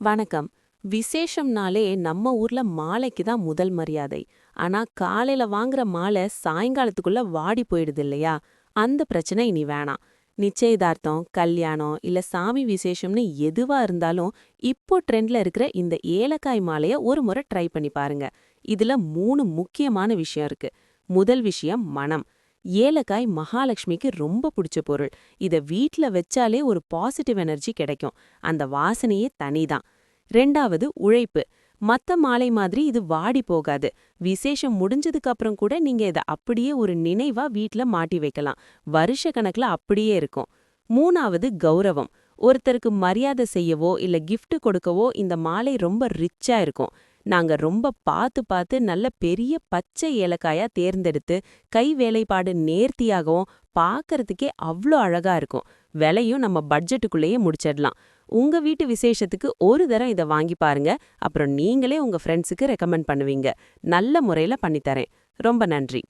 வணக்கம். விசேஷம்னாலே நம்ம ஊர்ல மாலைக்கு தான் முதல் மரியாதை. ஆனா காலையில வாங்குற மாலை சாயங்காலத்துக்குள்ள வாடி போயிடுது இல்லையா? அந்த பிரச்சனை இனி வேணாம். நிச்சயதார்த்தம், கல்யாணம் இல்ல சாமி விசேஷம்னு எதுவா இருந்தாலும் இப்போ ட்ரெண்ட்ல இருக்கிற இந்த ஏலக்காய் மாலைய ஒரு முறை ட்ரை பண்ணி பாருங்க. இதுல 3 முக்கியமான விஷயம் இருக்கு. முதல் விஷயம் மணம். ஏலக்காய் மகாலட்சுமிக்கு ரொம்ப பிடிச்ச பொருள். இத வீட்ல வச்சாலே ஒரு பாசிட்டிவ் எனர்ஜி கிடைக்கும். அந்த வாசனையே தனிதான். 2வது உழைப்பு. மத்த மாலை மாதிரி இது வாடி போகாது. விசேஷம் முடிஞ்சதுக்கு அப்புறம் கூட நீங்க இத அப்படியே ஒரு நினைவா வீட்ல மாட்டி வைக்கலாம். வருஷ கணக்குல அப்படியே இருக்கும். 3வது கௌரவம். ஒருத்தருக்கு மரியாதை செய்யவோ இல்ல gift கொடுக்கவோ இந்த மாலை ரொம்ப ரிச்சா இருக்கும். நாங்க ரொம்ப பார்த்து பார்த்து நல்ல பெரிய பச்சை ஏலக்காயா தேர்ந்தெடுத்து கை வேலைப்பாடு நேர்த்தியாகவும் பார்க்கறதுக்கே அவ்ளோ அழகா இருக்கும். விலையும் நம்ம பட்ஜெட்டுக்குள்ளேயே முடிச்சிடலாம். உங்க வீட்டு விசேஷத்துக்கு ஒரு தரம் இத வாங்கி பாருங்க. அப்புறம் நீங்களே உங்க ஃப்ரெண்ட்ஸுக்கு ரெக்கமெண்ட் பண்ணுவீங்க. நல்ல முறையில பண்ணித்தரேன். ரொம்ப நன்றி.